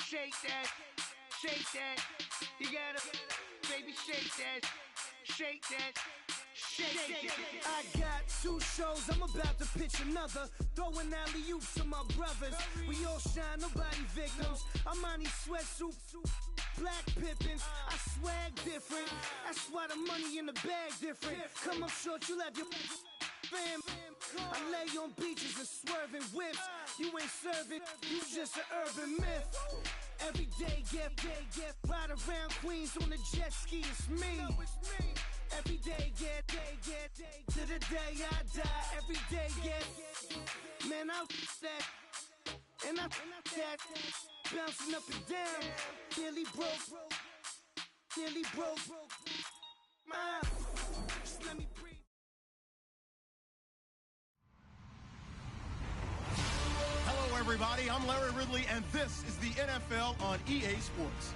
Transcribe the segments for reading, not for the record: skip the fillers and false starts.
shake that, shake that. You gotta, baby, shake that, shake that. Shake it. I got 2 shows, I'm about to pitch another. Throwing alley-oops to my brothers. We all shine, nobody victims. I'm on these sweatsuits, black Pippins. I swag different. That's why the money in the bag different. Come up short, you have your fam. I lay on beaches and swerving whips. You ain't serving, you just an urban myth. Every day, get ride around Queens on the jet ski, it's me. Every day, get to the day I die. Every day, get, man, I that, and I that, bouncing up and down, nearly broke, my, just let me breathe. Hello, everybody. I'm Larry Ridley, and this is the NFL on EA Sports.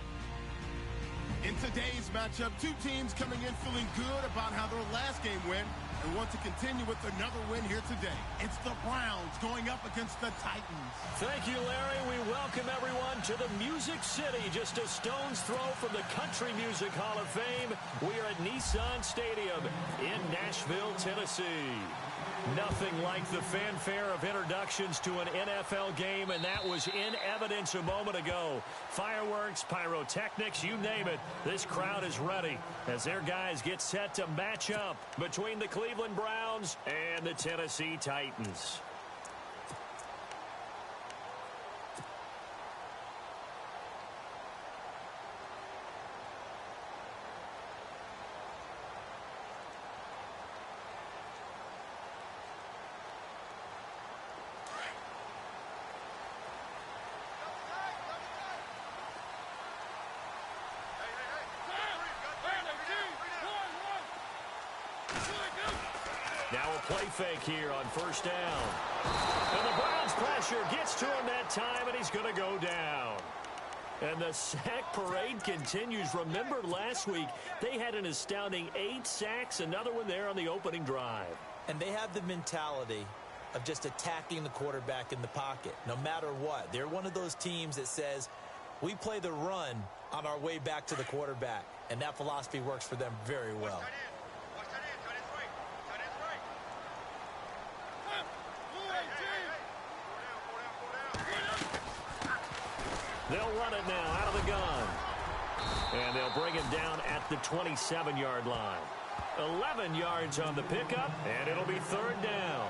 In today's matchup, 2 teams coming in feeling good about how their last game went and want to continue with another win here today. It's the Browns going up against the Titans. Thank you, Larry. We welcome everyone to the Music City, just a stone's throw from the Country Music Hall of Fame. We are at Nissan Stadium in Nashville, Tennessee. Nothing like the fanfare of introductions to an NFL game, and that was in evidence a moment ago. Fireworks, pyrotechnics, you name it. This crowd is ready as their guys get set to match up between the Cleveland Browns and the Tennessee Titans. Now a play fake here on first down. And the Browns pressure gets to him that time, and he's going to go down. And the sack parade continues. Remember last week, they had an astounding 8 sacks, another one there on the opening drive. And they have the mentality of just attacking the quarterback in the pocket, no matter what. They're one of those teams that says, we play the run on our way back to the quarterback. And that philosophy works for them very well. They'll run it now out of the gun. And they'll bring him down at the 27-yard line. 11 yards on the pickup, and it'll be third down.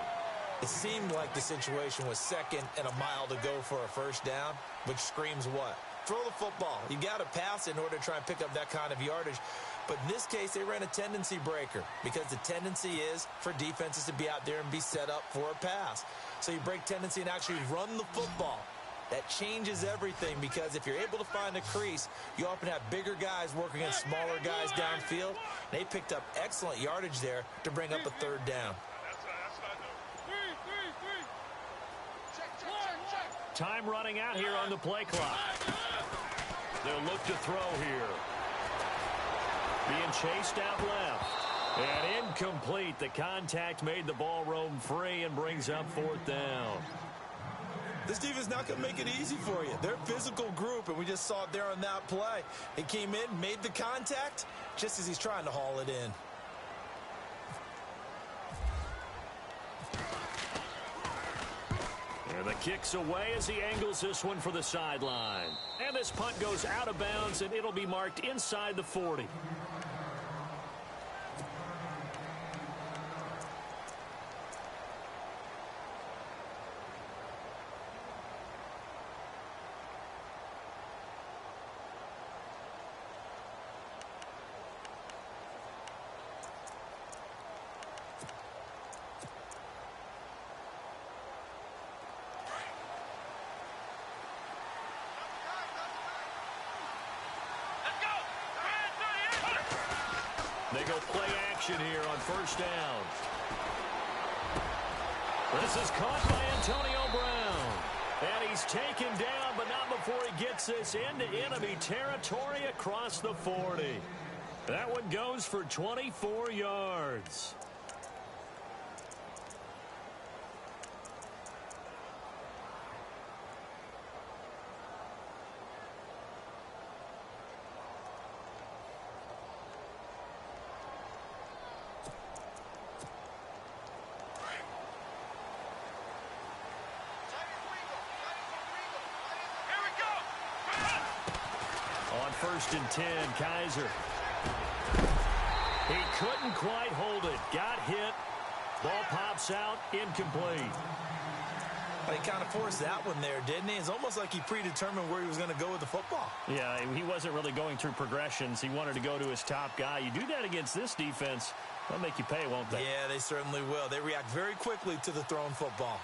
It seemed like the situation was 2nd and a mile to go for a first down, which screams what? Throw the football. You got to pass in order to try and pick up that kind of yardage. But in this case, they ran a tendency breaker because the tendency is for defenses to be out there and be set up for a pass. So you break tendency and actually run the football. That changes everything because if you're able to find a crease, you often have bigger guys working against smaller guys downfield. They picked up excellent yardage there to bring up a third down. Time running out here on the play clock. They'll look to throw here. Being chased out left. And incomplete. The contact made the ball roam free and brings up 4th down. This defense not going to make it easy for you. They're a physical group, and we just saw it there on that play. He came in, made the contact, just as he's trying to haul it in. And the kick's away as he angles this one for the sideline. And this punt goes out of bounds, and it'll be marked inside the 40. They go play action here on first down. This is caught by Antonio Brown. And he's taken down, but not before he gets this into enemy territory across the 40. That one goes for 24 yards. first and 10. Kaiser. He couldn't quite hold it. Got hit. Ball pops out. Incomplete. He kind of forced that one there, didn't he? It's almost like he predetermined where he was going to go with the football. Yeah, he wasn't really going through progressions. He wanted to go to his top guy. You do that against this defense, they'll make you pay, won't they? Yeah, they certainly will. They react very quickly to the thrown football.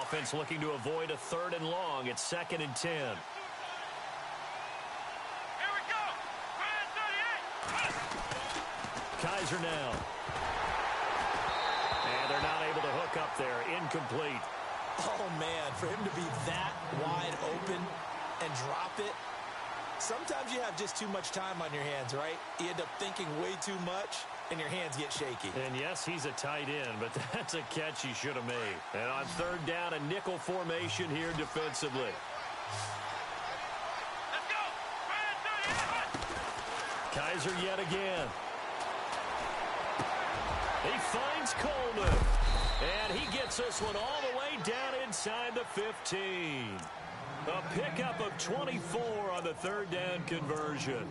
Offense looking to avoid a 3rd and long. It's 2nd and 10. Here we go. Kaiser now. And they're not able to hook up there. Incomplete. Oh, man, for him to be that wide open and drop it. Sometimes you have just too much time on your hands, right? You end up thinking way too much, and your hands get shaky. And yes, he's a tight end, but that's a catch he should have made. And on 3rd down, a nickel formation here defensively. Let's go. Kaiser yet again. He finds Coleman. And he gets this one all the way down inside the 15. A pickup of 24 on the 3rd down conversion.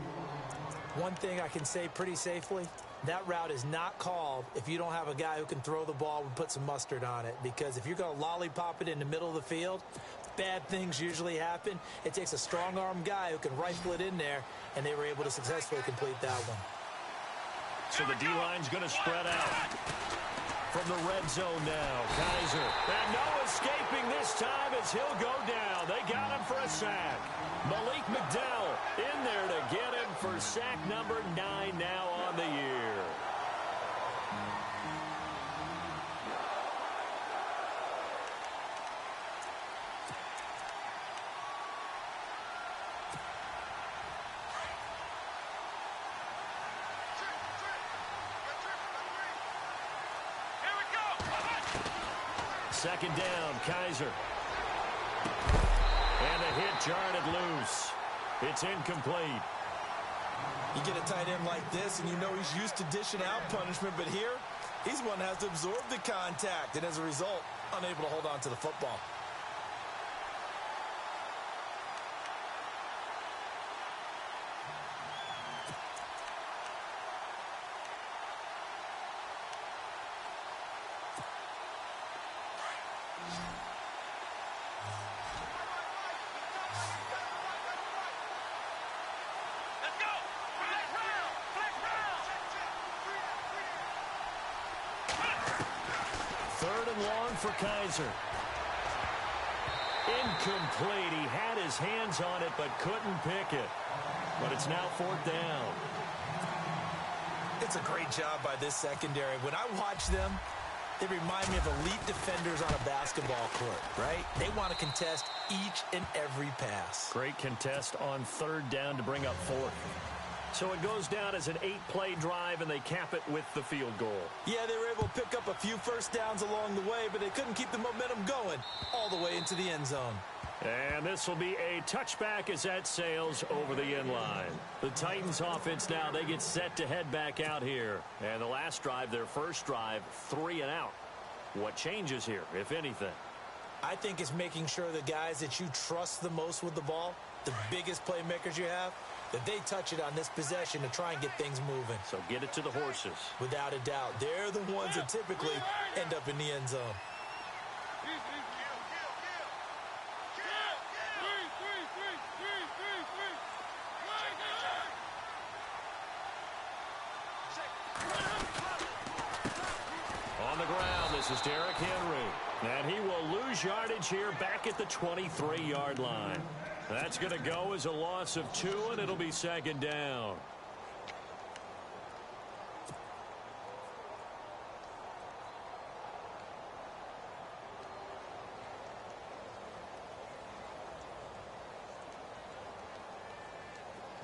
One thing I can say pretty safely, that route is not called if you don't have a guy who can throw the ball and put some mustard on it. Because if you're going to lollipop it in the middle of the field, bad things usually happen. It takes a strong-arm guy who can rifle it in there, and they were able to successfully complete that one. So the D-line's going to spread out. From the red zone now, Kaiser. And no escaping this time as he'll go down. They got him for a sack. Malik McDowell in there to get him for sack number 9 now on the year. Second down, Kaiser. And a hit jarred it loose. It's incomplete. You get a tight end like this, and you know he's used to dishing out punishment, but here, he's one that has to absorb the contact, and as a result, unable to hold on to the football. For Kaiser. Incomplete. He had his hands on it but couldn't pick it. But it's now 4th down. It's a great job by this secondary. When I watch them, they remind me of elite defenders on a basketball court, right? They want to contest each and every pass. Great contest on 3rd down to bring up 4th. So it goes down as an 8-play drive, and they cap it with the field goal. Yeah, they were able to pick up a few first downs along the way, but they couldn't keep the momentum going all the way into the end zone. And this will be a touchback as that sails over the end line. The Titans offense now, they get set to head back out here. And the last drive, their first drive, 3 and out. What changes here, if anything? I think it's making sure the guys that you trust the most with the ball, the biggest playmakers you have, that they touch it on this possession to try and get things moving. So get it to the horses. Without a doubt. They're the ones that typically end up in the end zone. On the ground, this is Derrick Henry. And he will lose yardage here back at the 23-yard line. That's going to go as a loss of 2, and it'll be 2nd down.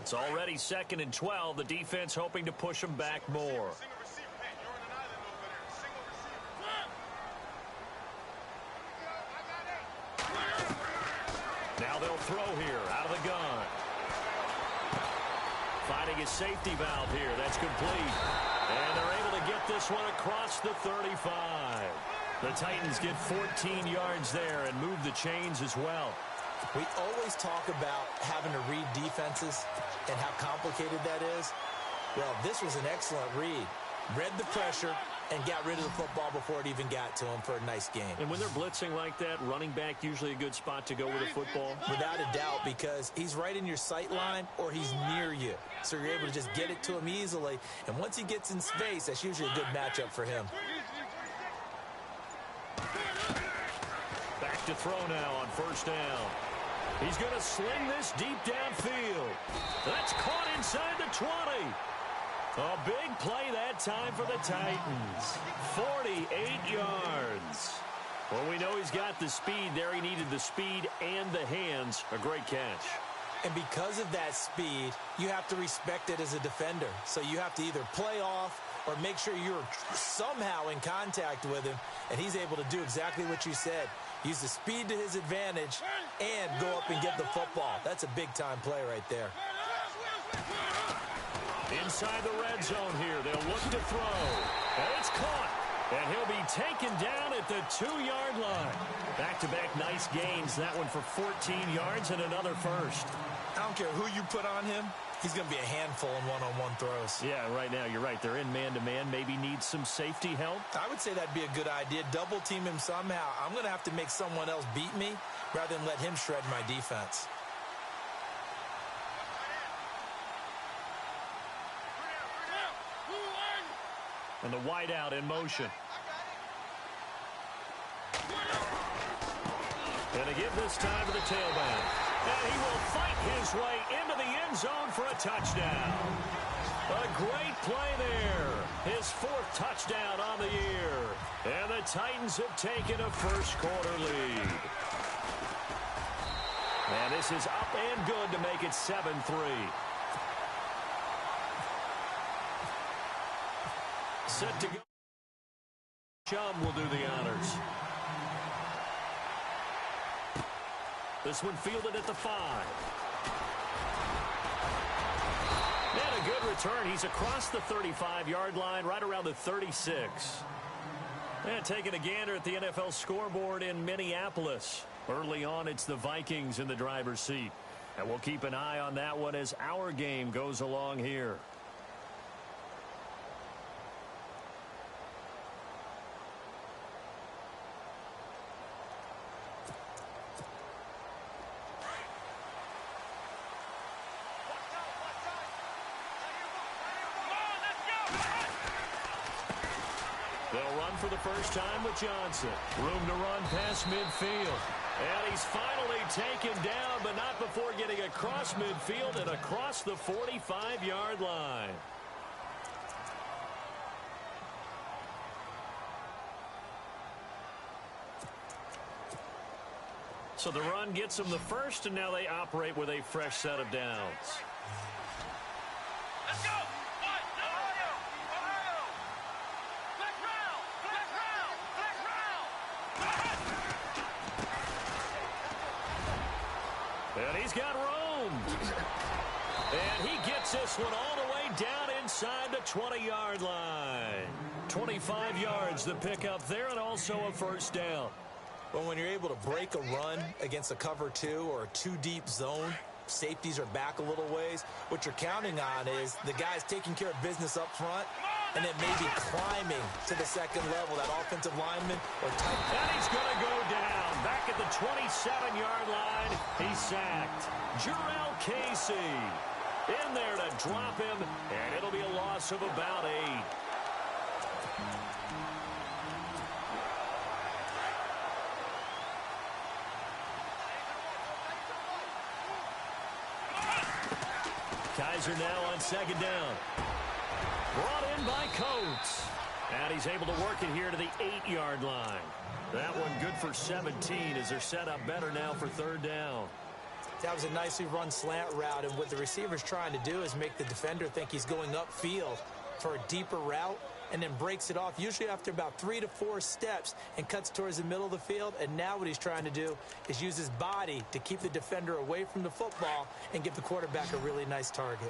It's already 2nd and 12. The defense hoping to push them back more. Now they'll throw here out of the gun. Finding his safety valve here. That's complete. And they're able to get this one across the 35. The Titans get 14 yards there and move the chains as well. We always talk about having to read defenses and how complicated that is. Well, this was an excellent read. Read the pressure and got rid of the football before it even got to him for a nice game. And when they're blitzing like that, running back usually a good spot to go with a football? Without a doubt, because he's right in your sight line or he's near you. So you're able to just get it to him easily. And once he gets in space, that's usually a good matchup for him. Back to throw now on first down. He's going to sling this deep downfield. That's caught inside the 20. A big play that time for the Titans. 48 yards. Well, we know he's got the speed there. He needed the speed and the hands. A great catch. And because of that speed, you have to respect it as a defender. So you have to either play off or make sure you're somehow in contact with him. And he's able to do exactly what you said. Use the speed to his advantage and go up and get the football. That's a big-time play right there. Inside the red zone here. They'll look to throw. And it's caught. And he'll be taken down at the 2-yard line. Back-to-back nice gains. That one for 14 yards and another first. I don't care who you put on him. He's going to be a handful in one-on-one throws. Yeah, right now, you're right. They're in man-to-man. Maybe needs some safety help. I would say that'd be a good idea. Double team him somehow. I'm going to have to make someone else beat me rather than let him shred my defense. And the wideout in motion. And a give this time to the tailback. And he will fight his way into the end zone for a touchdown. A great play there. His 4th touchdown on the year. And the Titans have taken a first-quarter lead. And this is up and good to make it 7-3. Set to go. Chum will do the honors. This one fielded at the 5. And a good return. He's across the 35-yard line, right around the 36. And taking a gander at the NFL scoreboard in Minneapolis. Early on, it's the Vikings in the driver's seat. And we'll keep an eye on that one as our game goes along here. They'll run for the first time with Johnson. Room to run past midfield. And he's finally taken down, but not before getting across midfield and across the 45-yard line. So the run gets them the first, and now they operate with a fresh set of downs. Let's go! And he's got room. And he gets this one all the way down inside the 20-yard line. 25 yards to pick up there, and also a first down. Well, when you're able to break a run against a cover 2 or a 2-deep zone, safeties are back a little ways. What you're counting on is the guy's taking care of business up front and then maybe climbing to the second level, that offensive lineman or tight end. And he's going to go down. Back at the 27-yard line, he's sacked. Jarrell Casey in there to drop him, and it'll be a loss of about 8. Kaiser now on second down. Brought in by Coates. And he's able to work it here to the 8-yard line. That one good for 17 as they're set up better now for third down. That was a nicely run slant route, and what the receiver's trying to do is make the defender think he's going upfield for a deeper route and then breaks it off, usually after about 3 to 4 steps, and cuts towards the middle of the field. And now what he's trying to do is use his body to keep the defender away from the football and give the quarterback a really nice target.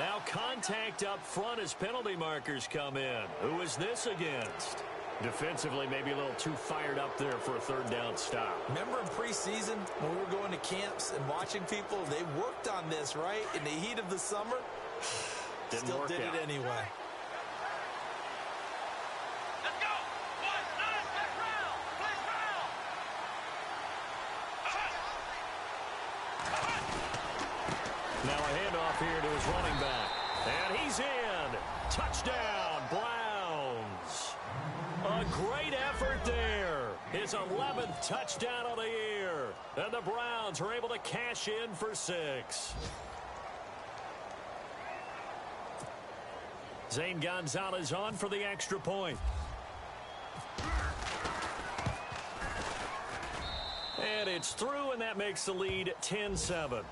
Now contact up front as penalty markers come in. Who is this against? Defensively, maybe a little too fired up there for a third down stop. Remember in preseason when we were going to camps and watching people, they worked on this, right? In the heat of the summer, still did it anyway. Let's go. Now a handoff here to his running back. And he's in. Touchdown, Browns. A great effort there. His 11th touchdown of the year. And the Browns are able to cash in for 6. Zane Gonzalez on for the extra point. And it's through, and that makes the lead 10-7.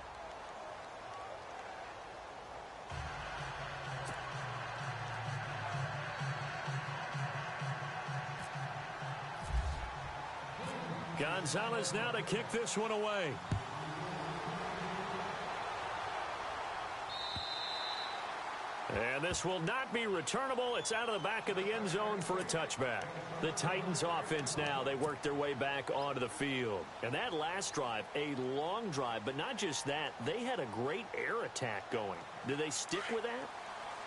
Gonzalez now to kick this one away. And this will not be returnable. It's out of the back of the end zone for a touchback. The Titans offense now, they work their way back onto the field. And that last drive, a long drive, but not just that, they had a great air attack going. Do they stick with that?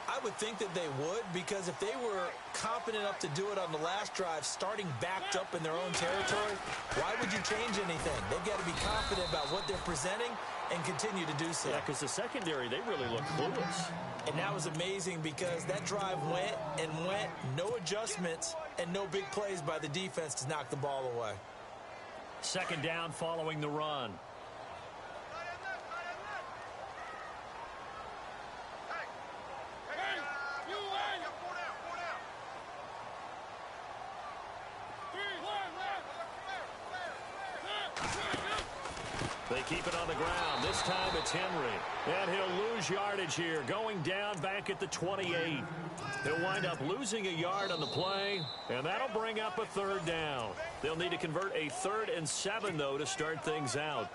I would think that they would, because if they were confident enough to do it on the last drive, starting backed up in their own territory, why would you change anything? They've got to be confident about what they're presenting and continue to do so. Yeah, because the secondary, they really look clueless. And that was amazing because that drive went and went, no adjustments, and no big plays by the defense to knock the ball away. Second down following the run. They keep it on the ground. This time it's Henry. And he'll lose yardage here, going down back at the 28. He'll wind up losing a yard on the play, and that'll bring up a third down. They'll need to convert a 3rd and 7, though, to start things out.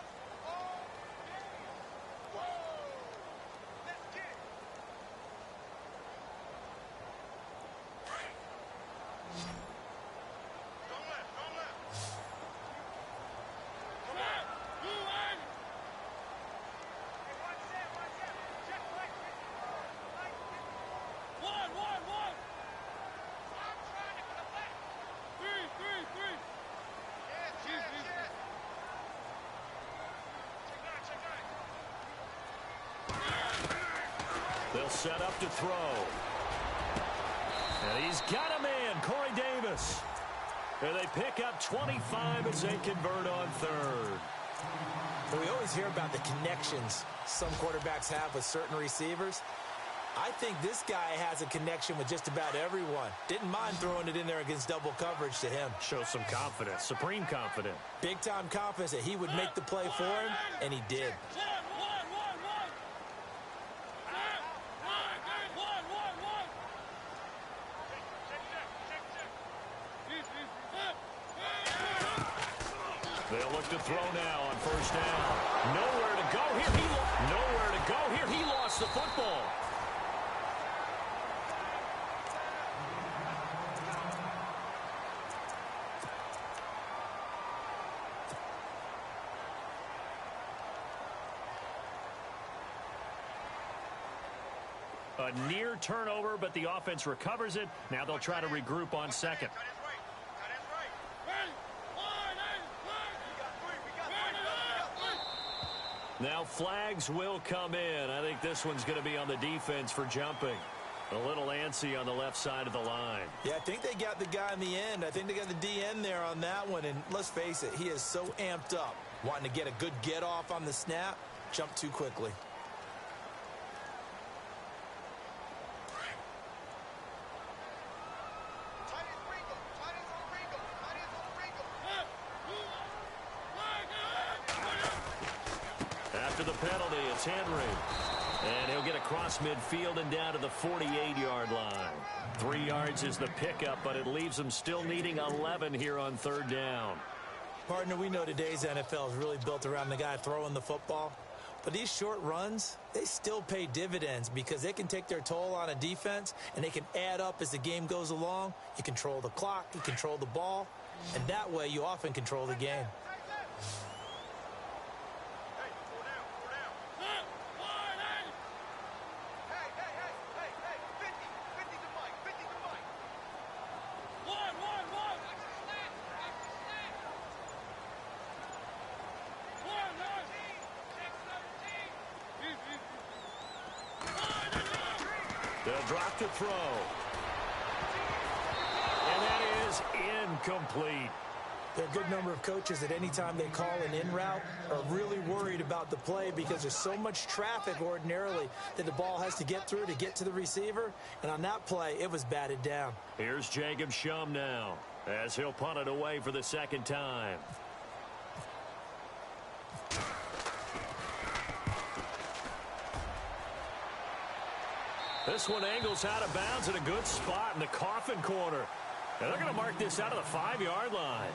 They'll set up to throw. And he's got him in, Corey Davis. And they pick up 25 as they convert on 3rd. Well, we always hear about the connections some quarterbacks have with certain receivers. I think this guy has a connection with just about everyone. Didn't mind throwing it in there against double coverage to him. Shows some confidence, supreme confidence. Big-time confidence that he would make the play for him, and he did. They'll look to throw now on 1st down. Nowhere to go here. Nowhere to go here. He lost the football. A near turnover, but the offense recovers it. Now they'll try to regroup on 2nd. Now flags will come in. I think this one's going to be on the defense for jumping. A little antsy on the left side of the line. Yeah, I think they got the guy in the end. I think they got the DN there on that one. And let's face it, he is so amped up, wanting to get a good get off on the snap, jump too quickly. After the penalty, it's Henry. And he'll get across midfield and down to the 48-yard line. 3 yards is the pickup, but it leaves them still needing 11 here on 3rd down. Partner, we know today's NFL is really built around the guy throwing the football. But these short runs, they still pay dividends because they can take their toll on a defense, and they can add up as the game goes along. You control the clock, you control the ball, and that way you often control the game. They'll drop to throw. And that is incomplete. There are a good number of coaches that any time they call an in route are really worried about the play because there's so much traffic ordinarily that the ball has to get through to get to the receiver. And on that play, it was batted down. Here's Jacob Shum now as he'll punt it away for the second time. This one angles out of bounds in a good spot in the coffin corner. And they're going to mark this out of the 5-yard line.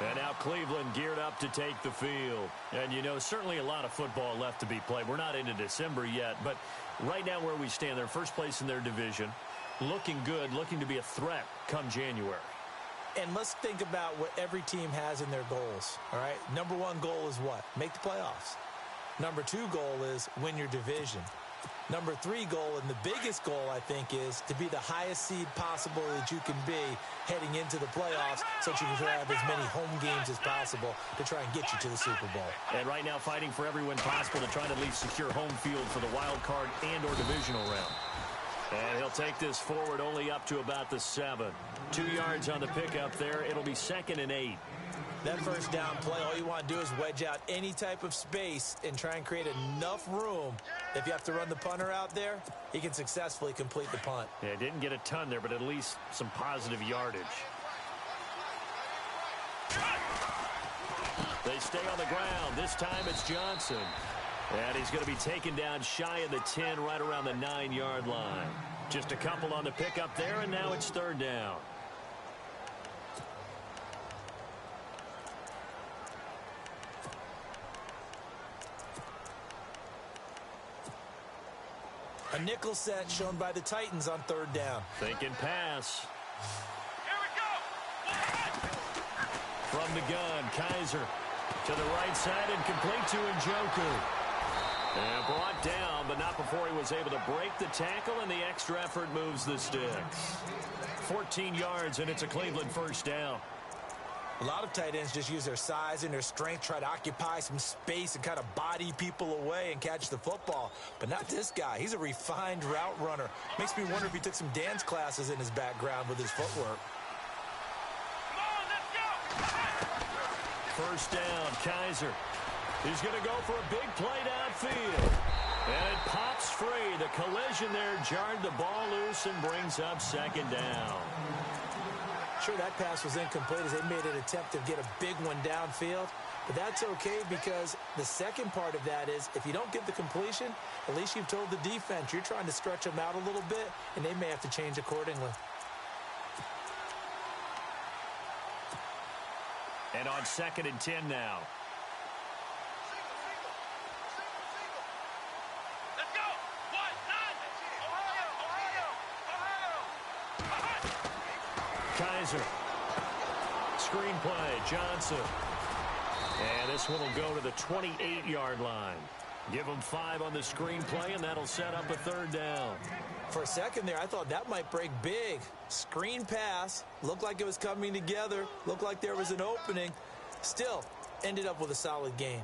And now Cleveland geared up to take the field. And, you know, certainly a lot of football left to be played. We're not into December yet, but right now where we stand, they're first place in their division, looking good, looking to be a threat come January. And let's think about what every team has in their goals, all right? Number one goal is what? Make the playoffs. Number two goal is win your division. Number three goal, and the biggest goal, I think, is to be the highest seed possible that you can be heading into the playoffs so that you can have as many home games as possible to try and get you to the Super Bowl. And right now fighting for every win possible to try to at least secure home field for the wild card and or divisional round. And he'll take this forward only up to about the 7. 2 yards on the pickup there. It'll be 2nd and 8. That first down play, all you want to do is wedge out any type of space and try and create enough room. If you have to run the punter out there, he can successfully complete the punt. Yeah, didn't get a ton there, but at least some positive yardage. They stay on the ground. This time it's Johnson. And he's going to be taken down shy of the 10, right around the 9-yard line. Just a couple on the pickup there, and now it's 3rd down. A nickel set shown by the Titans on 3rd down. Thinking pass. Here we go. From the gun, Kaiser to the right side and complete to Njoku. And brought down, but not before he was able to break the tackle, and the extra effort moves the sticks. 14 yards, and it's a Cleveland 1st down. A lot of tight ends just use their size and their strength, try to occupy some space and kind of body people away and catch the football. But not this guy. He's a refined route runner. Makes me wonder if he took some dance classes in his background with his footwork. Come on, let's go. 1st down, Kaiser. He's going to go for a big play downfield. And it pops free. The collision there jarred the ball loose and brings up 2nd down. Sure, that pass was incomplete as they made an attempt to get a big one downfield. But that's okay because the second part of that is if you don't get the completion, at least you've told the defense you're trying to stretch them out a little bit, and they may have to change accordingly. And on 2nd and 10 now. Kaiser. Screen play, Johnson. And this one will go to the 28-yard line. Give them 5 on the screen play, and that'll set up a 3rd down. For a second there, I thought that might break big. Screen pass. Looked like it was coming together. Looked like there was an opening. Still, ended up with a solid game.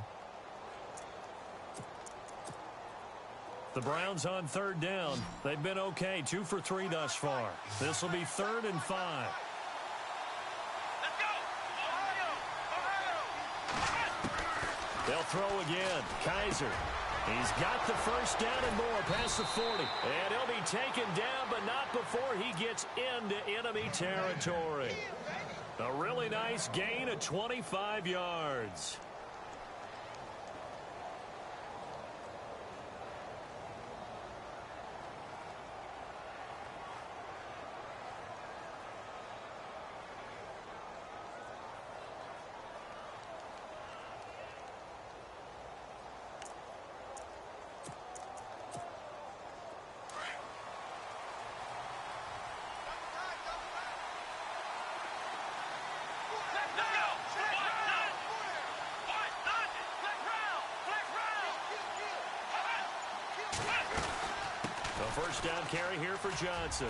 The Browns on 3rd down. They've been okay, 2 for 3 thus far. This will be 3rd and 5. Let's go! They'll throw again. Kaiser. He's got the 1st down and more past the 40. And he'll be taken down, but not before he gets into enemy territory. A really nice gain of 25 yards. A first down carry here for Johnson.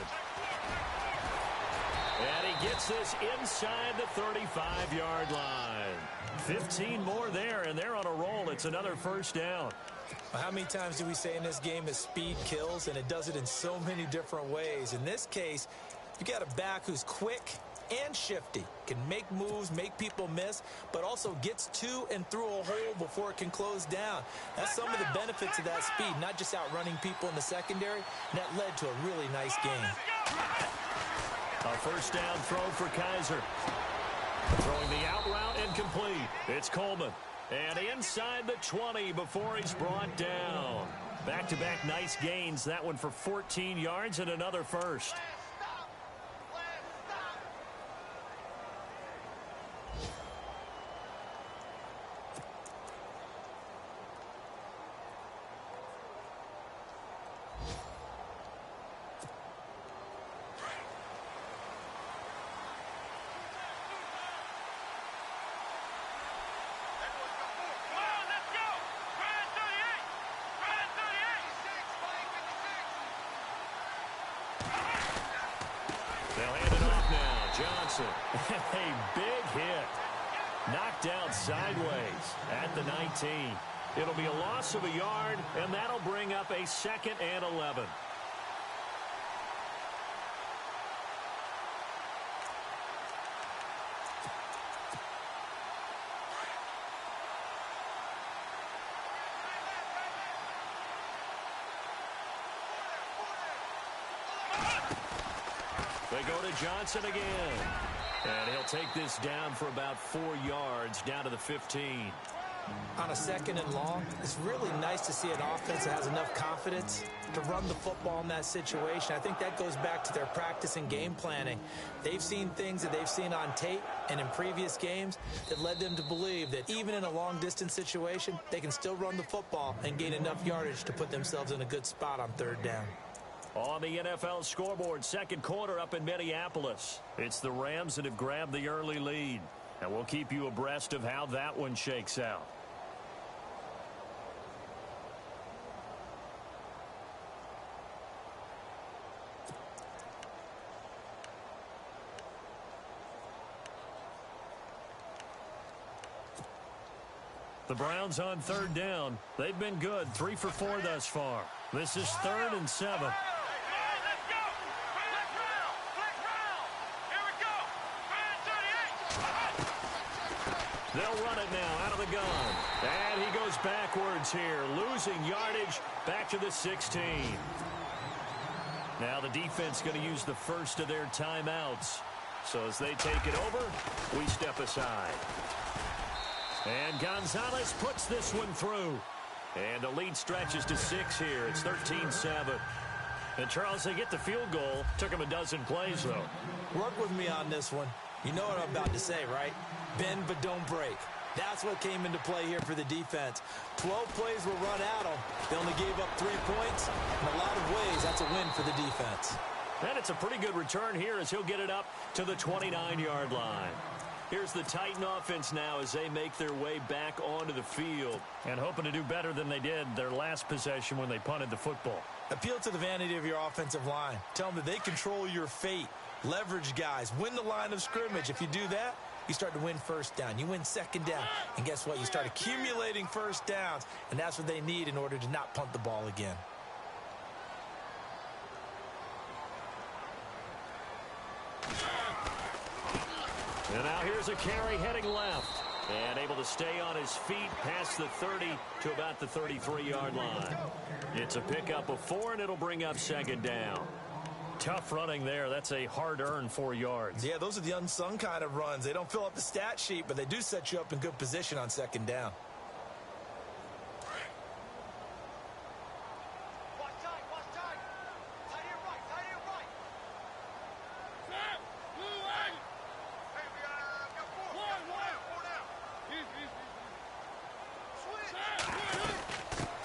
And he gets this inside the 35-yard line. 15 more there, and they're on a roll. It's another first down. How many times do we say in this game that speed kills, and it does it in so many different ways? In this case, you got a back who's quick and shifty, can make moves, make people miss, but also gets to and through a hole before it can close down. That's some of the benefits of that speed, not just outrunning people in the secondary, and that led to a really nice game. A first down throw for Kaiser. Throwing the out route incomplete. It's Coleman. And inside the 20 before he's brought down. Back-to-back nice gains. That one for 14 yards and another first. They'll hand it off now. Johnson. A big hit. Knocked down sideways at the 19. It'll be a loss of a yard, and that'll bring up a 2nd and 11. They go to Johnson again. And he'll take this down for about 4 yards, down to the 15. On a 2nd and long, it's really nice to see an offense that has enough confidence to run the football in that situation. I think that goes back to their practice and game planning. They've seen things that they've seen on tape and in previous games that led them to believe that even in a long-distance situation, they can still run the football and gain enough yardage to put themselves in a good spot on 3rd down. On the NFL scoreboard, 2nd quarter up in Minneapolis. It's the Rams that have grabbed the early lead. And we'll keep you abreast of how that one shakes out. The Browns on 3rd down. They've been good, 3 for 4 thus far. This is 3rd and 7. They'll run it now out of the gun. And he goes backwards here, losing yardage back to the 16. Now the defense going to use the first of their timeouts. So as they take it over, we step aside. And Gonzalez puts this one through. And the lead stretches to 6 here. It's 13-7. And, Charles, they get the field goal. Took them a dozen plays, though. Work with me on this one. You know what I'm about to say, right? Bend but don't break. That's what came into play here for the defense. 12 plays were run at them. They only gave up 3 points. In a lot of ways, that's a win for the defense. And it's a pretty good return here as he'll get it up to the 29-yard line. Here's the Titan offense now as they make their way back onto the field and hoping to do better than they did their last possession when they punted the football. Appeal to the vanity of your offensive line. Tell them that they control your fate. Leverage guys. Win the line of scrimmage. If you do that, you start to win 1st down. You win 2nd down. And guess what? You start accumulating 1st downs. And that's what they need in order to not punt the ball again. And now here's a carry heading left. And able to stay on his feet past the 30 to about the 33-yard line. It's a pickup of 4, and it'll bring up 2nd down. Tough running there. That's a hard-earned 4 yards. Yeah, those are the unsung kind of runs. They don't fill up the stat sheet, but they do set you up in good position on 2nd down.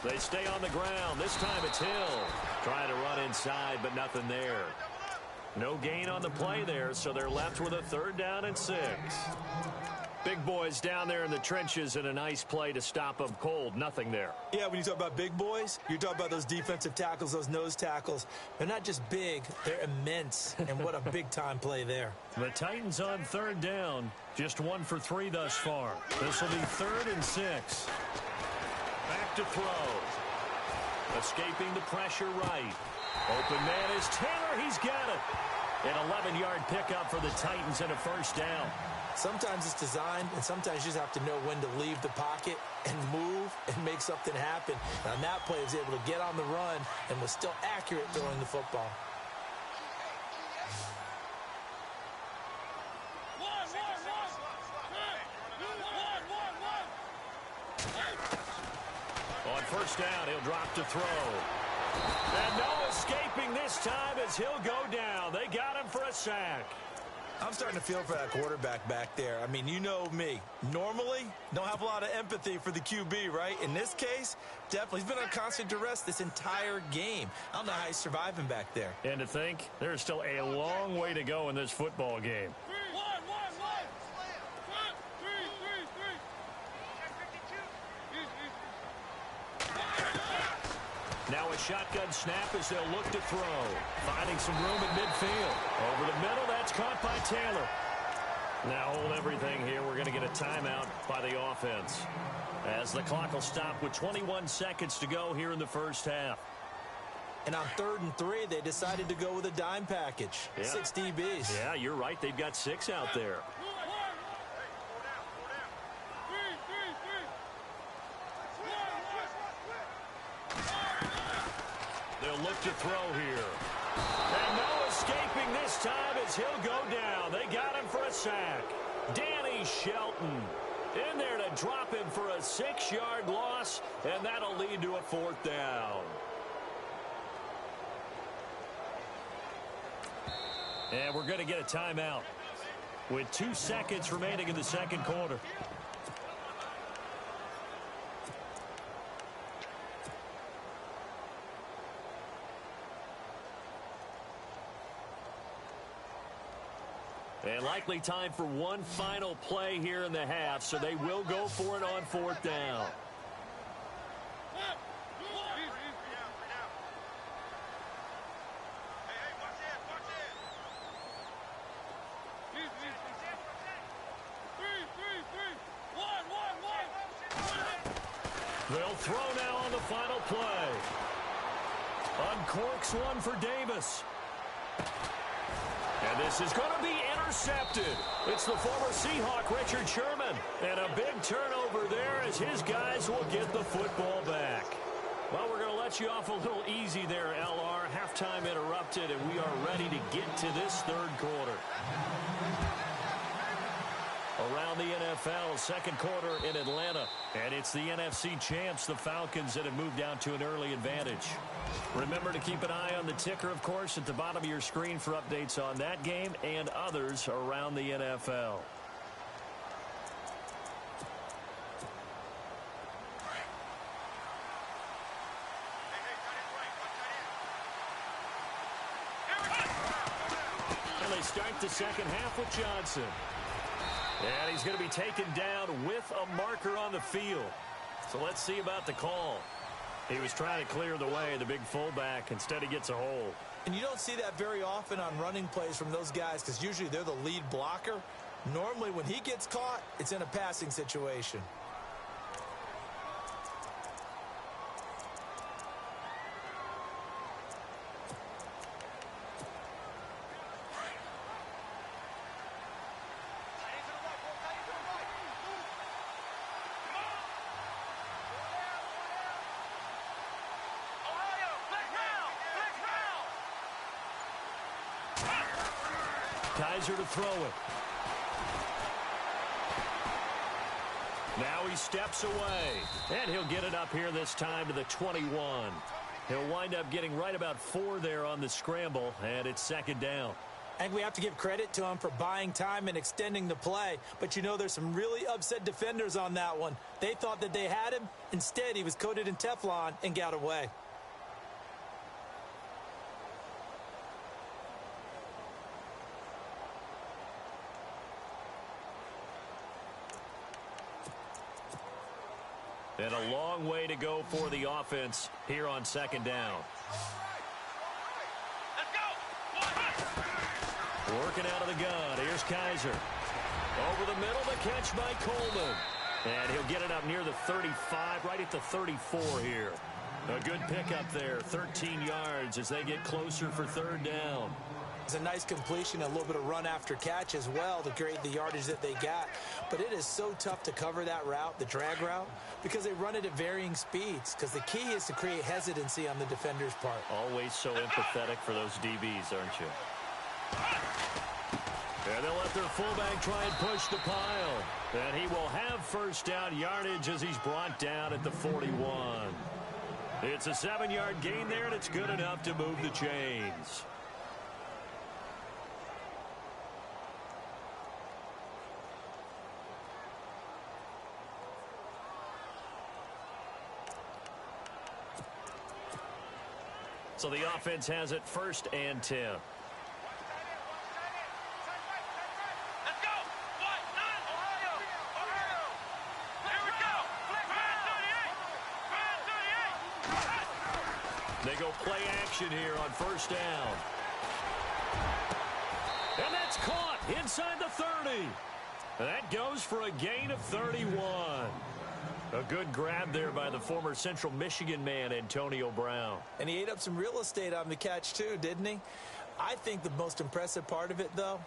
They stay on the ground. This time it's Hill. Trying to run inside, but nothing there. No gain on the play there, so they're left with a 3rd down and 6. Big boys down there in the trenches and a nice play to stop them cold. Nothing there. Yeah, when you talk about big boys, you're talking about those defensive tackles, those nose tackles. They're not just big, they're immense. And what a big-time play there. The Titans on third down. Just 1 for 3 thus far. This will be 3rd and 6. Back to throw. Escaping the pressure right. Open man is Taylor. He's got it. An 11-yard pickup for the Titans and a first down. Sometimes it's designed, and sometimes you just have to know when to leave the pocket and move and make something happen. And on that play, he was able to get on the run and was still accurate throwing the football. On first down, he'll drop to throw. And no escaping this time as he'll go down. They got him for a sack. I'm starting to feel for that quarterback back there. I mean, you know me. Normally, don't have a lot of empathy for the QB, right? In this case, definitely. He's been on constant duress this entire game. I don't know how he's surviving back there. And to think, there's still a long way to go in this football game. Now a shotgun snap as they'll look to throw. Finding some room at midfield. Over the middle, that's caught by Taylor. Now hold everything here. We're going to get a timeout by the offense, as the clock will stop with 21 seconds to go here in the first half. And on 3rd and 3, they decided to go with a dime package. Yeah. 6 DBs. Yeah, you're right. They've got 6 out there. They'll look to throw here. And no escaping this time as he'll go down. They got him for a sack. Danny Shelton in there to drop him for a 6-yard loss, and that'll lead to a 4th down. And we're going to get a timeout with 2 seconds remaining in the second quarter. And likely time for one final play here in the half, so they will go for it on 4th down. They'll throw now on the final play. Uncorks one for Davis. And this is going to be intercepted. It's the former Seahawk, Richard Sherman. And a big turnover there as his guys will get the football back. Well, we're going to let you off a little easy there, LR. Halftime interrupted, and we are ready to get to this 3rd quarter. Around the NFL, second quarter in Atlanta. And it's the NFC champs, the Falcons, that have moved down to an early advantage. Remember to keep an eye on the ticker, of course, at the bottom of your screen for updates on that game and others around the NFL. And they start the second half with Johnson. And he's going to be taken down with a marker on the field. So let's see about the call. He was trying to clear the way, the big fullback. Instead, he gets a hold. And you don't see that very often on running plays from those guys because usually they're the lead blocker. Normally, when he gets caught, it's in a passing situation. Kaiser to throw it. Now he steps away. And he'll get it up here this time to the 21. He'll wind up getting right about 4 there on the scramble, and it's 2nd down. And we have to give credit to him for buying time and extending the play. But, you know, there's some really upset defenders on that one. They thought that they had him. Instead, he was coated in Teflon and got away. And a long way to go for the offense here on second down. Working out of the gun. Here's Kaiser. Over the middle, the catch by Coleman. And he'll get it up near the 35, right at the 34 here. A good pickup there, 13 yards as they get closer for third down. It's a nice completion, a little bit of run after catch as well to create the yardage that they got. But it is so tough to cover that route, the drag route, because they run it at varying speeds. Because the key is to create hesitancy on the defender's part. Always so empathetic for those DBs, aren't you? And they'll let their fullback try and push the pile. And he will have first down yardage as he's brought down at the 41. It's a 7-yard gain there, and it's good enough to move the chains. So the offense has it 1st and 10. Let's go! Ohio! Here we go! Flag 38! They go play action here on 1st down. And that's caught inside the 30. That goes for a gain of 31. A good grab there by the former Central Michigan man, Antonio Brown. And he ate up some real estate on the catch too, didn't he? I think the most impressive part of it, though,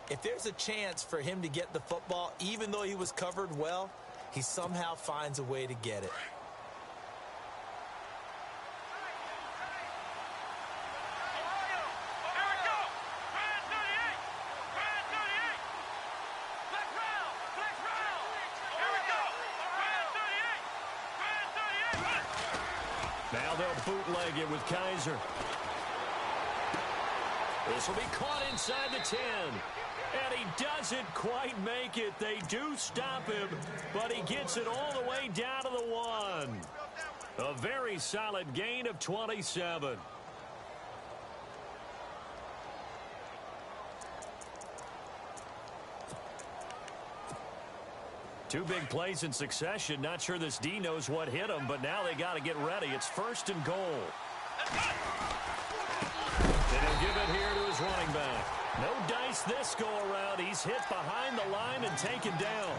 if there's a chance for him to get the football, even though he was covered well, he somehow finds a way to get it. Now they'll bootleg it with Kaiser. This will be caught inside the 10. And he doesn't quite make it. They do stop him, but he gets it all the way down to the 1. A very solid gain of 27. Two big plays in succession. Not sure this D knows what hit him, but now they got to get ready. It's 1st and goal. And he'll give it here to his running back. No dice this go-around. He's hit behind the line and taken down.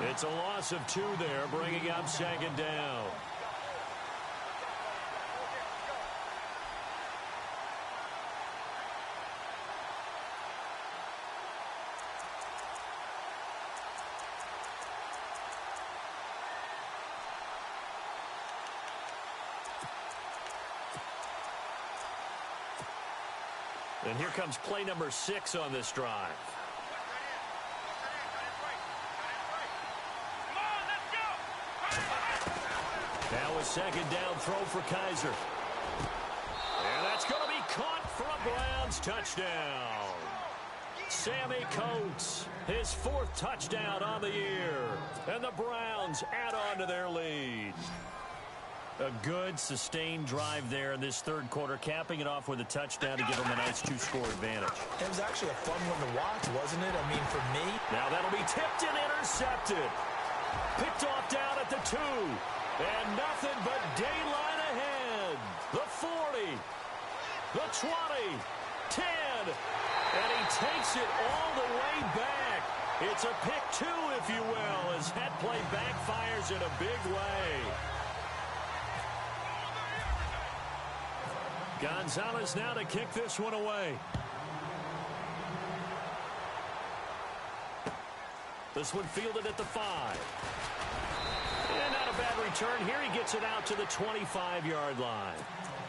It's a loss of 2 there, bringing up 2nd down. And here comes play number 6 on this drive. Now a 2nd down throw for Kaiser. And that's going to be caught for a Browns touchdown. Sammy Coates, his 4th touchdown on the year. And the Browns add on to their lead. A good, sustained drive there in this 3rd quarter, capping it off with a touchdown to give them a nice 2-score advantage. It was actually a fun one to watch, wasn't it? I mean, for me. Now that'll be tipped and intercepted. Picked off down at the 2. And nothing but daylight ahead. The 40. The 20. 10. And he takes it all the way back. It's a pick 2, if you will, as that play backfires in a big way. Gonzalez now to kick this one away. This one fielded at the 5. And not a bad return here. He gets it out to the 25-yard line.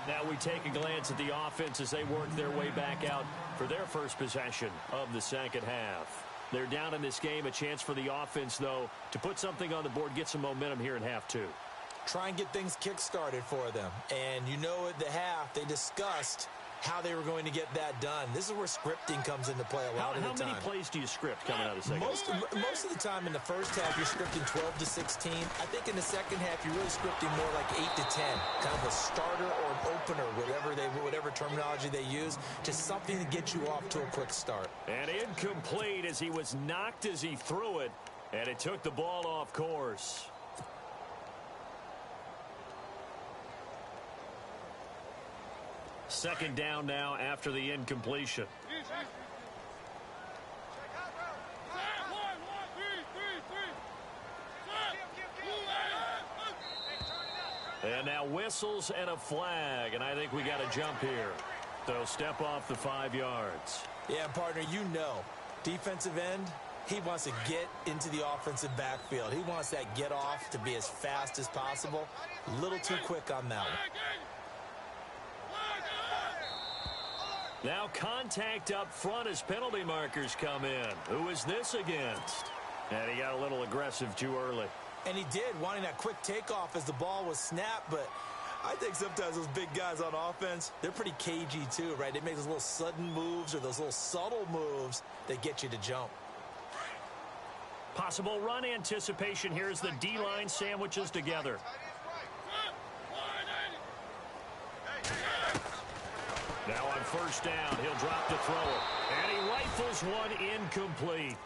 Now we take a glance at the offense as they work their way back out for their first possession of the 2nd half. They're down in this game. A chance for the offense, though, to put something on the board, get some momentum here in half 2. Try and get things kick-started for them. And you know at the half, they discussed how they were going to get that done. This is where scripting comes into play a lot of the time. How many plays do you script coming out of the second half? Most of the time in the first half, you're scripting 12 to 16. I think in the second half, you're really scripting more like 8 to 10. Kind of a starter or an opener, whatever terminology they use. Just something to get you off to a quick start. And incomplete as he was knocked as he threw it. And it took the ball off course. Second down now after the incompletion. And now whistles and a flag, and I think we got a jump here. So step off the 5 yards. Yeah, partner, you know, defensive end, he wants to get into the offensive backfield. He wants that get off to be as fast as possible. A little too quick on that one. Now contact up front as penalty markers come in. Who is this against? And he got a little aggressive too early. And he did, wanting that quick takeoff as the ball was snapped, but I think sometimes those big guys on offense, they're pretty cagey too, right? They make those little sudden moves or those little subtle moves that get you to jump. Possible run anticipation here as the D-line sandwiches together. Now on first down, he'll drop to throw it. And he rifles one incomplete.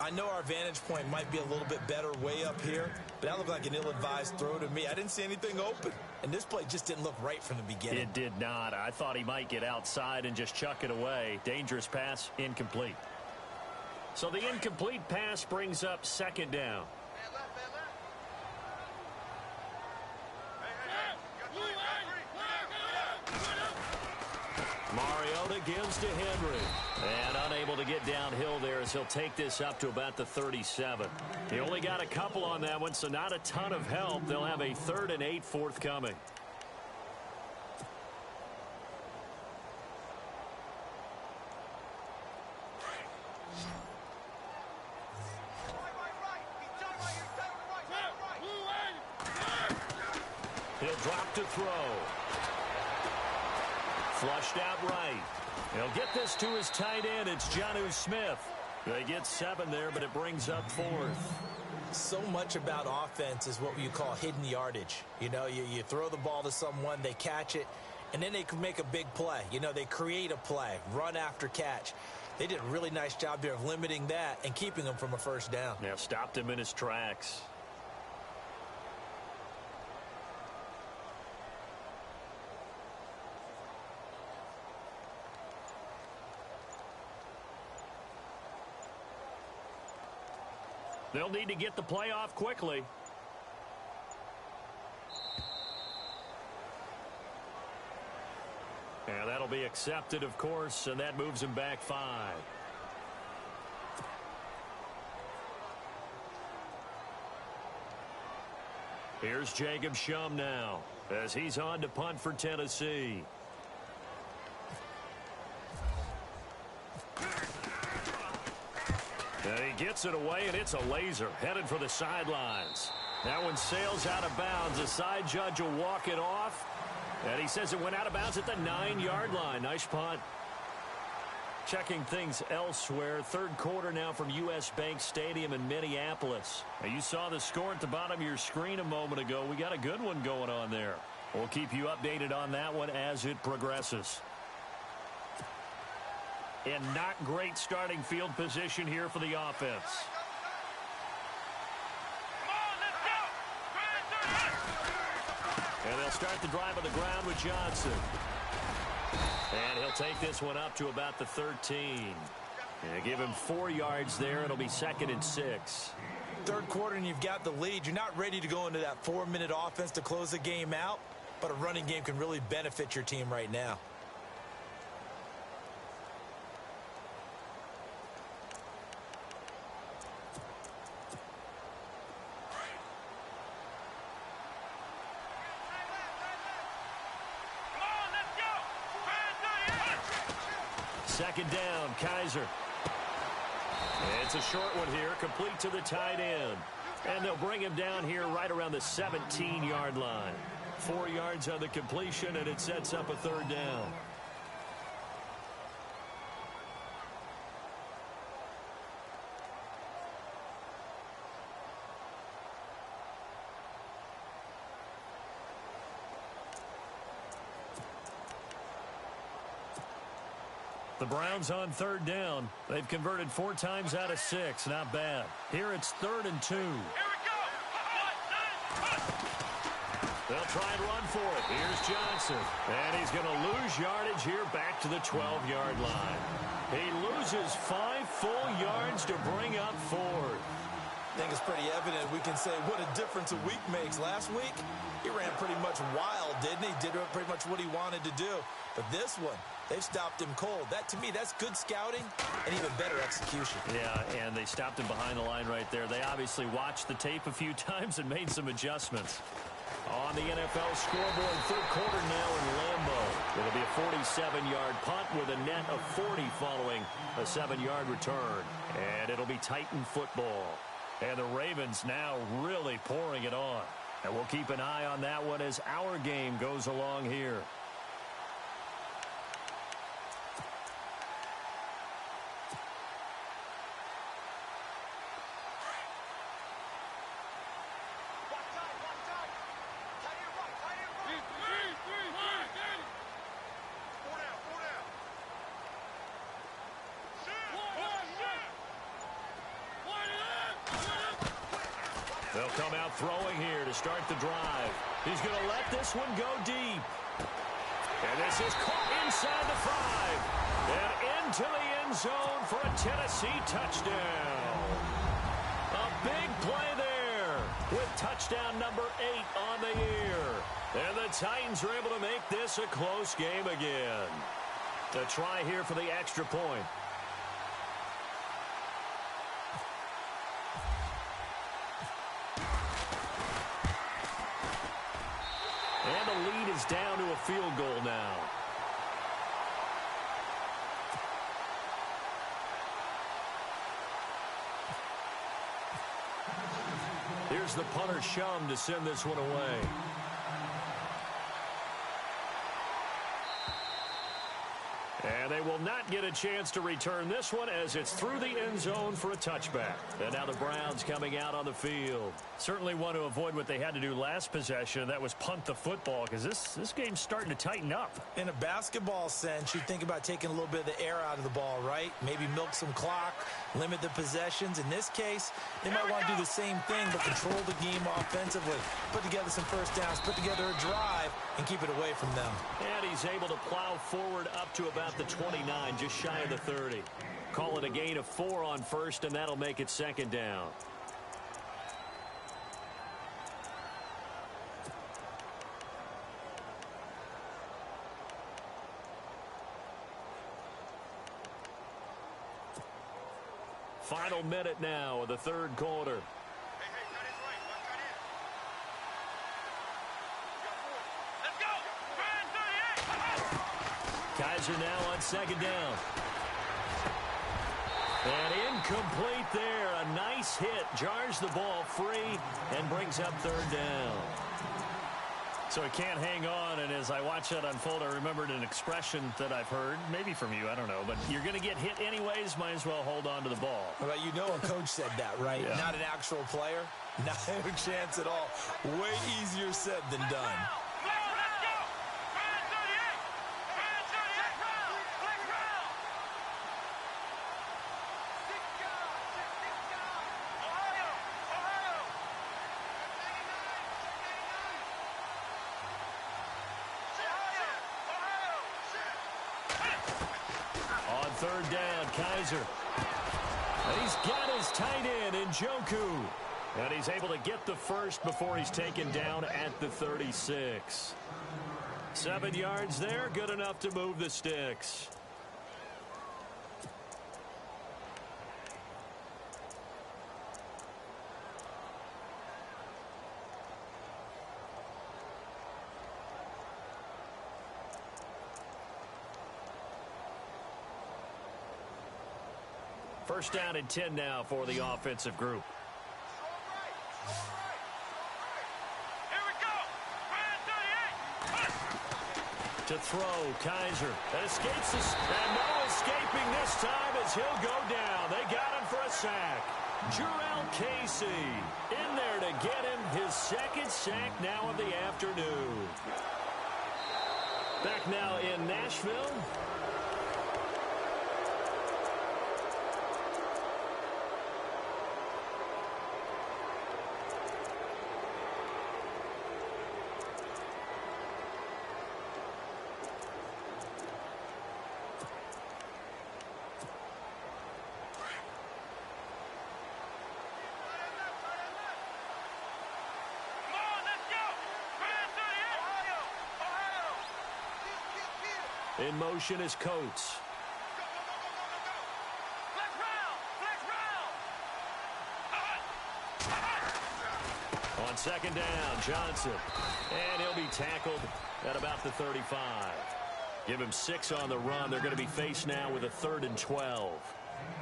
I know our vantage point might be a little bit better way up here, but that looked like an ill-advised throw to me. I didn't see anything open, and this play just didn't look right from the beginning. It did not. I thought he might get outside and just chuck it away. Dangerous pass, incomplete. So the incomplete pass brings up second down. Mariota gives to Henry. And unable to get downhill there as he'll take this up to about the 37. He only got a couple on that one, so not a ton of help. They'll have a 3rd and 8 forthcoming. He'll drop to throw. Flushed out right. He'll get this to his tight end. It's Jonnu Smith. They get 7 there, but it brings up 4th. So much about offense is what you call hidden yardage. You know, you throw the ball to someone, they catch it, and then they can make a big play. You know, they create a play, run after catch. They did a really nice job there of limiting that and keeping him from a first down. Yeah, stopped him in his tracks. They'll need to get the play off quickly. And that'll be accepted, of course, and that moves him back 5. Here's Jacob Shum now as he's on to punt for Tennessee. And he gets it away, and it's a laser headed for the sidelines. That one sails out of bounds. The side judge will walk it off. And he says it went out of bounds at the 9-yard line. Nice punt. Checking things elsewhere. 3rd quarter now from U.S. Bank Stadium in Minneapolis. Now, you saw the score at the bottom of your screen a moment ago. We got a good one going on there. We'll keep you updated on that one as it progresses. And not great starting field position here for the offense. And they'll start the drive on the ground with Johnson. And he'll take this one up to about the 13. And give him 4 yards there. It'll be 2nd and 6. 3rd quarter and you've got the lead. You're not ready to go into that 4-minute offense to close the game out, but a running game can really benefit your team right now. Second down, Kaiser. It's a short one here, complete to the tight end. And they'll bring him down here right around the 17-yard line. 4 yards on the completion, and it sets up a 3rd down. The Browns on 3rd down. They've converted 4 times out of 6. Not bad. Here it's 3rd and 2. Here we go. They'll try and run for it. Here's Johnson. And he's going to lose yardage here back to the 12-yard line. He loses 5 full yards to bring up 4. I think it's pretty evident. We can say what a difference a week makes. Last week, he ran pretty much wild, didn't he? Did pretty much what he wanted to do. But this one, they've stopped him cold. That, to me, that's good scouting and even better execution. Yeah, and they stopped him behind the line right there. They obviously watched the tape a few times and made some adjustments. On the NFL scoreboard, third quarter now in Lambeau. It'll be a 47-yard punt with a net of 40 following a 7-yard return. And it'll be Titan football. And the Ravens now really pouring it on. And we'll keep an eye on that one as our game goes along here. They'll come out throwing here to start the drive. He's going to let this one go deep. And this is caught inside the 5. And into the end zone for a Tennessee touchdown. A big play there with touchdown number 8 on the year. And the Titans are able to make this a close game again. A try here for the extra point. And the lead is down to a field goal now. Here's the punter Shum to send this one away. And they will not get a chance to return this one as it's through the end zone for a touchback. And now the Browns coming out on the field. Certainly want to avoid what they had to do last possession. That was punt the football because this game's starting to tighten up. In a basketball sense, you think about taking a little bit of the air out of the ball, right? Maybe milk some clock, limit the possessions. In this case, they might want to do the same thing but control the game offensively. Put together some first downs, put together a drive, and keep it away from them. And he's able to plow forward up to about the 29, just shy of the 30. Call it a gain of 4 on first, and that'll make it second down. Final minute now of the third quarter. Kaiser now on second down. And incomplete there. A nice hit. Jars the ball free and brings up third down. So he can't hang on, and as I watch that unfold, I remembered an expression that I've heard, maybe from you, I don't know, but you're going to get hit anyways, might as well hold on to the ball. Well, you know a coach said that, right? Yeah. Not an actual player. Not a chance at all. Way easier said than done. Third down, Kaiser. And he's got his tight end in Njoku. And he's able to get the first before he's taken down at the 36. 7 yards there, good enough to move the sticks. First down and 10 now for the offensive group. Here we go. To throw, Kaiser. That escapes this, and no escaping this time as he'll go down. They got him for a sack. Jurrell Casey in there to get him his second sack now of the afternoon. Back now in Nashville. In motion is Coates. On second down, Johnson. And he'll be tackled at about the 35. Give him 6 on the run. They're going to be faced now with a 3rd and 12.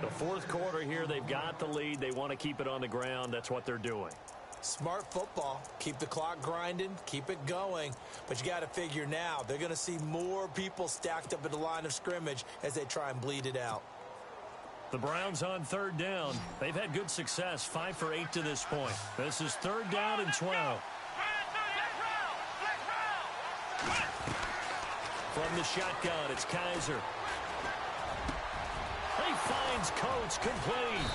The fourth quarter here, they've got the lead. They want to keep it on the ground. That's what they're doing. Smart football. Keep the clock grinding. Keep it going. But you got to figure now, they're going to see more people stacked up at the line of scrimmage as they try and bleed it out. The Browns on 3rd down. They've had good success, 5 for 8 to this point. This is 3rd down and 12. From the shotgun, it's Kaiser. He finds Coates complete.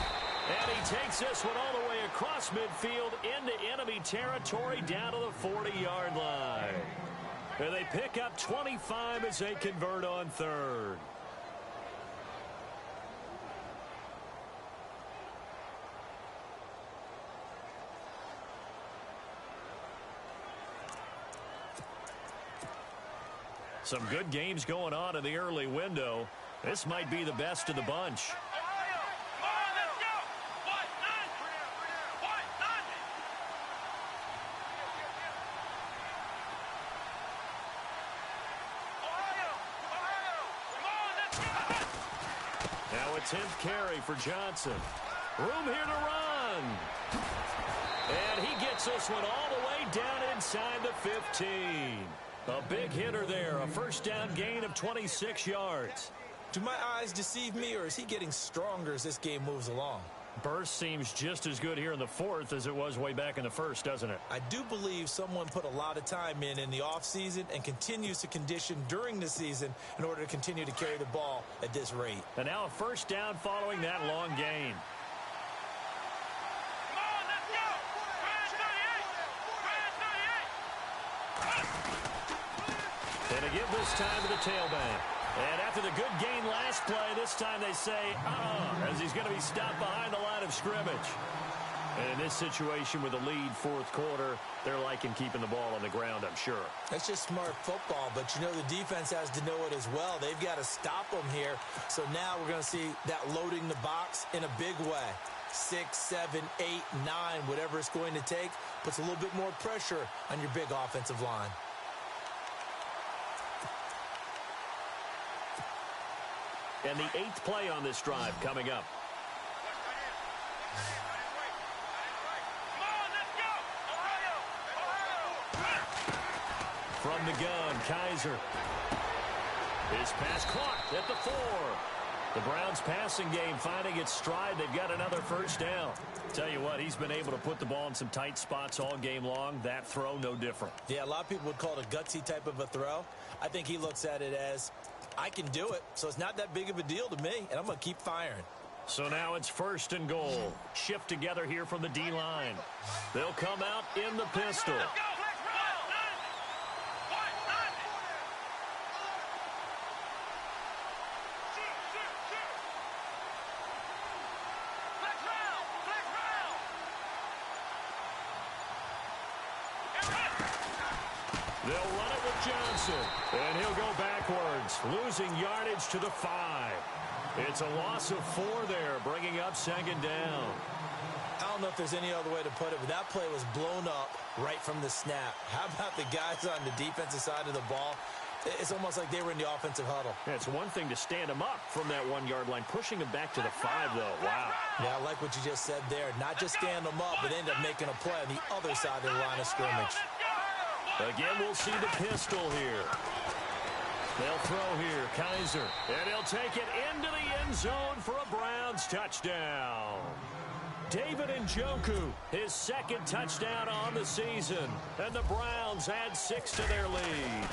And he takes this one all the way across midfield into enemy territory down to the 40-yard line. And they pick up 25 as they convert on 3rd. Some good games going on in the early window. This might be the best of the bunch. Now a 10th carry for Johnson. Room here to run. And he gets this one all the way down inside the 15. A big hitter there. A first down gain of 26 yards. Do my eyes deceive me, or is he getting stronger as this game moves along? Burst seems just as good here in the 4th as it was way back in the 1st, doesn't it? I do believe someone put a lot of time in the offseason and continues to condition during the season in order to continue to carry the ball at this rate. And now a first down following that long gain. And to give this time to the tailback. And after the good gain last play, this time they say, as he's going to be stopped behind the line of scrimmage. And in this situation with the lead 4th quarter, they're liking keeping the ball on the ground, I'm sure. That's just smart football, but you know the defense has to know it as well. They've got to stop them here. So now we're going to see that loading the box in a big way. 6, 7, 8, 9, whatever it's going to take, puts a little bit more pressure on your big offensive line. And the 8th play on this drive coming up. From the gun, Kaiser. His pass caught at the 4. The Browns passing game finding its stride. They've got another first down. Tell you what, he's been able to put the ball in some tight spots all game long. That throw, no different. Yeah, a lot of people would call it a gutsy type of a throw. I think he looks at it as, I can do it, so it's not that big of a deal to me, and I'm going to keep firing. So now it's 1st and goal. Shift together here from the D-line. They'll come out in the pistol. They'll run it with Johnson, and he'll go backwards, losing yardage to the 5. It's a loss of 4 there, bringing up 2nd down. I don't know if there's any other way to put it, but that play was blown up right from the snap. How about the guys on the defensive side of the ball? It's almost like they were in the offensive huddle. Yeah, it's one thing to stand him up from that 1-yard line, pushing him back to the 5, though. Wow. Yeah, I like what you just said there. Not just stand them up, but end up making a play on the other side of the line of scrimmage. Again, we'll see the pistol here. They'll throw here, Kaiser, and he'll take it into the end zone for a Browns touchdown. David Njoku, his 2nd touchdown on the season, and the Browns add 6 to their lead.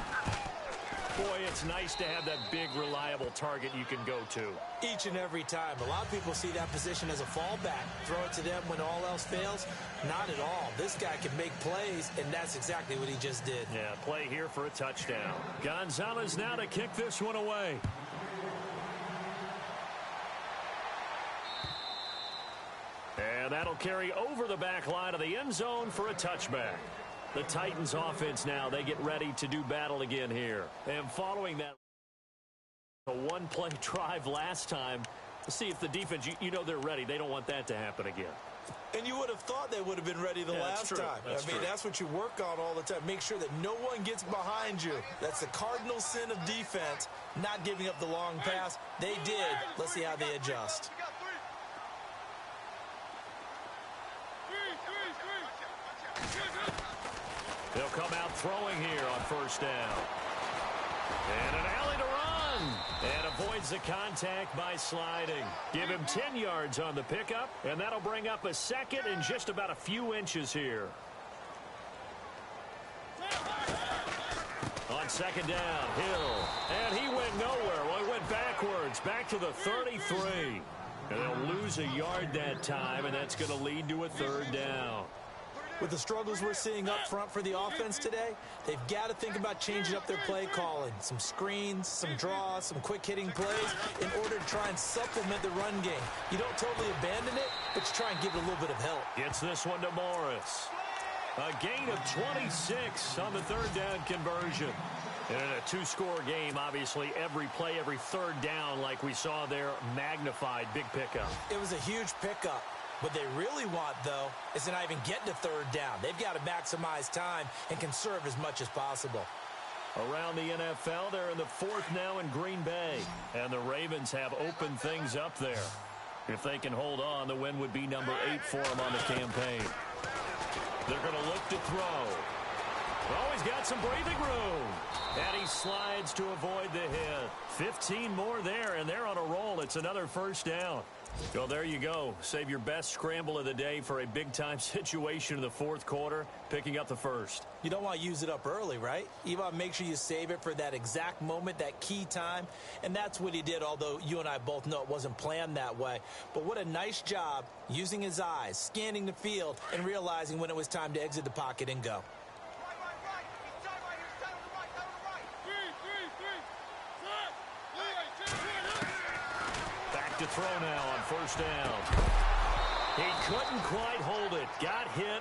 Boy, it's nice to have that big, reliable target you can go to. Each and every time. A lot of people see that position as a fallback. Throw it to them when all else fails. Not at all. This guy can make plays, and that's exactly what he just did. Yeah, play here for a touchdown. Gonzalez now to kick this one away. And that'll carry over the back line of the end zone for a touchback. The Titans offense now, they get ready to do battle again here. And following that A one-play drive last time. See if the defense, you know they're ready. They don't want that to happen again. And you would have thought they would have been ready the last time. That's what you work on all the time. Make sure that no one gets behind you. That's the cardinal sin of defense, not giving up the long pass. They did. Let's see how they adjust. They'll come out throwing here on first down. And an alley to run. And avoids the contact by sliding. Give him 10 yards on the pickup, and that'll bring up a second and just about a few inches here. On second down, Hill. And he went nowhere. Well, he went backwards, back to the 33. And they'll lose a yard that time, and that's going to lead to a third down. With the struggles we're seeing up front for the offense today, they've got to think about changing up their play calling. Some screens, some draws, some quick-hitting plays in order to try and supplement the run game. You don't totally abandon it, but you try and give it a little bit of help. Gets this one to Morris. A gain of 26 on the third down conversion. And in a two-score game, obviously, every play, every third down, like we saw there, magnified, big pickup. It was a huge pickup. What they really want, though, is to not even get to third down. They've got to maximize time and conserve as much as possible. Around the NFL, they're in the fourth now in Green Bay. And the Ravens have opened things up there. If they can hold on, the win would be number 8 for them on the campaign. They're going to look to throw. Oh, he's got some breathing room. And he slides to avoid the hit. 15 more there, and they're on a roll. It's another first down. Well, there you go. Save your best scramble of the day for a big-time situation in the fourth quarter, picking up the first. You don't want to use it up early, right? You want to make sure you save it for that exact moment, that key time. And that's what he did, although you and I both know it wasn't planned that way. But what a nice job using his eyes, scanning the field, and realizing when it was time to exit the pocket and go. To throw now on first down. He couldn't quite hold it. Got hit.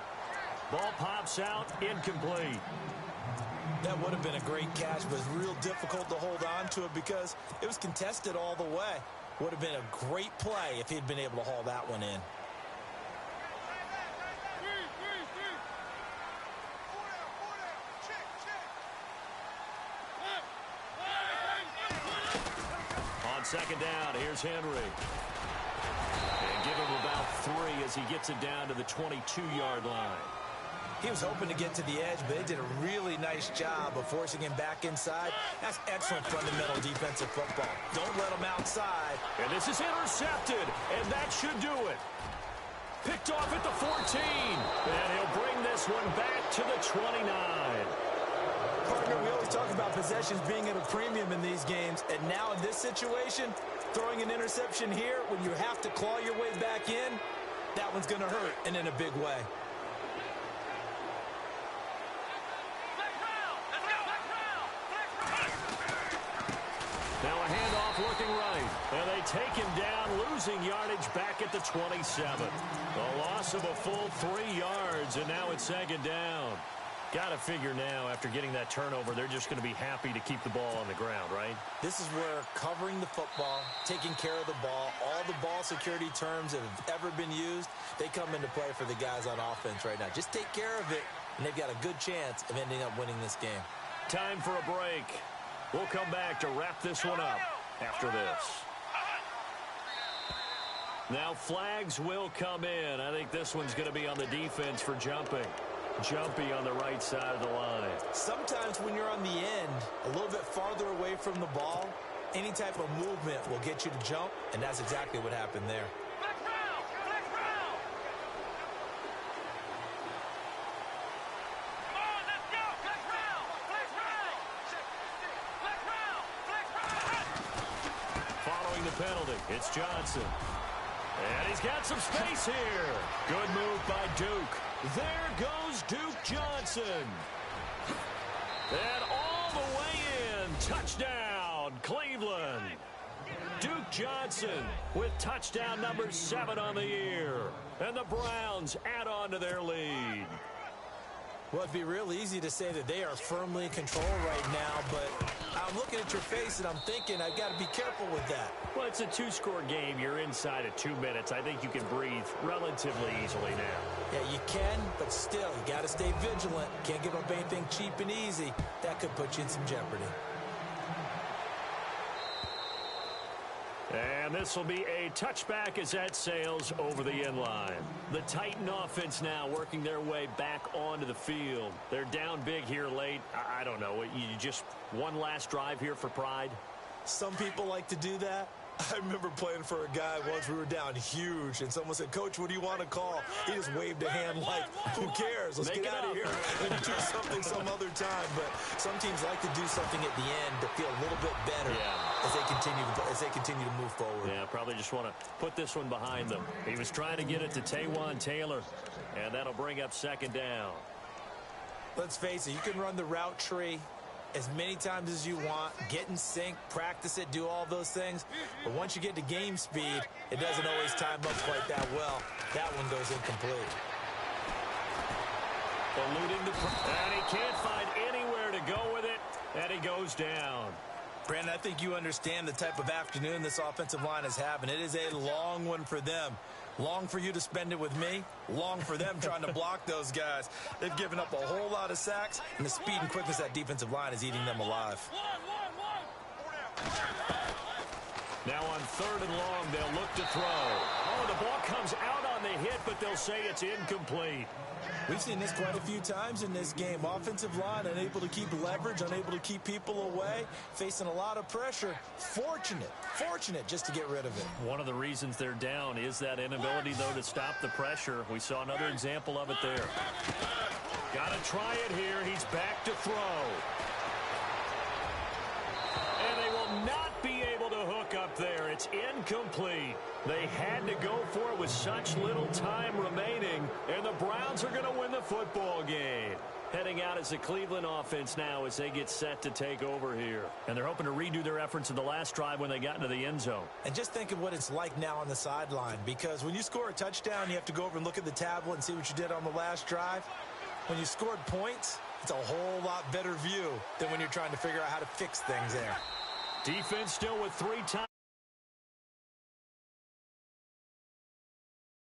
Ball pops out. Incomplete. That would have been a great catch, but it's real difficult to hold on to it because it was contested all the way. Would have been a great play if he'd been able to haul that one in. Second down, here's Henry. And give him about 3 as he gets it down to the 22-yard line. He was hoping to get to the edge, but they did a really nice job of forcing him back inside. That's excellent fundamental defensive football. Don't let him outside. And this is intercepted, and that should do it. Picked off at the 14. And he'll bring this one back to the 29. Partner, we always talk about possessions being at a premium in these games, and now in this situation, throwing an interception here when you have to claw your way back in, that one's going to hurt, and in a big way. Now a handoff looking right, and they take him down, losing yardage back at the 27. A loss of a full 3 yards, and now it's second down. Got to figure now, after getting that turnover, they're just going to be happy to keep the ball on the ground, right? This is where covering the football, taking care of the ball, all the ball security terms that have ever been used, they come into play for the guys on offense right now. Just take care of it, and they've got a good chance of ending up winning this game. Time for a break. We'll come back to wrap this one up after this. Now flags will come in. I think this one's going to be on the defense for jumping. Jumpy on the right side of the line. Sometimes when you're on the end, a little bit farther away from the ball, any type of movement will get you to jump, and that's exactly what happened there. Following the penalty, it's Johnson. And he's got some space here. Good move by Duke. There goes Duke Johnson. And all the way in. Touchdown, Cleveland. Duke Johnson with touchdown number 7 on the year. And the Browns add on to their lead. Well, it'd be real easy to say that they are firmly in control right now, but I'm looking at your face and I'm thinking I've got to be careful with that. Well, it's a two-score game. You're inside of 2 minutes. I think you can breathe relatively easily now. Yeah, you can, but still, you got to stay vigilant. Can't give up anything cheap and easy. That could put you in some jeopardy. And this will be a touchback as that sails over the end line. The Titan offense now working their way back onto the field. They're down big here late. I don't know. You just one last drive here for pride? Some people like to do that. I remember playing for a guy once. We were down huge, and someone said, "Coach, what do you want to call?" He just waved a hand like, who cares? Let's get out of here and do something some other time. But some teams like to do something at the end to feel a little bit better as they continue to move forward. Yeah, probably just want to put this one behind them. He was trying to get it to Taywan Taylor, and that'll bring up second down. Let's face it, you can run the route tree as many times as you want, get in sync, practice it, do all those things. But once you get to game speed, it doesn't always time up quite that well. That one goes incomplete. Eluding and he can't find anywhere to go with it, and he goes down. Brandon, I think you understand the type of afternoon this offensive line is having. It is a long one for them. Long for you to spend it with me. Long for them trying to block those guys. They've given up a whole lot of sacks, and the speed and quickness of that defensive line is eating them alive. Now on 3rd and long, they'll look to throw. Oh, the ball comes out on the hit, but they'll say it's incomplete. We've seen this quite a few times in this game. Offensive line unable to keep leverage, unable to keep people away, facing a lot of pressure. Fortunate just to get rid of it. One of the reasons they're down is that inability, though, to stop the pressure. We saw another example of it there. Got to try it here. He's back to throw. And they will not be able to hook up there. It's incomplete. They had to go for it with such little time remaining, and the Browns are going to win the football game. Heading out as the Cleveland offense now as they get set to take over here. And they're hoping to redo their efforts in the last drive when they got into the end zone. And just think of what it's like now on the sideline, because when you score a touchdown, you have to go over and look at the tablet and see what you did on the last drive. When you scored points, it's a whole lot better view than when you're trying to figure out how to fix things there. Defense still with 3 times.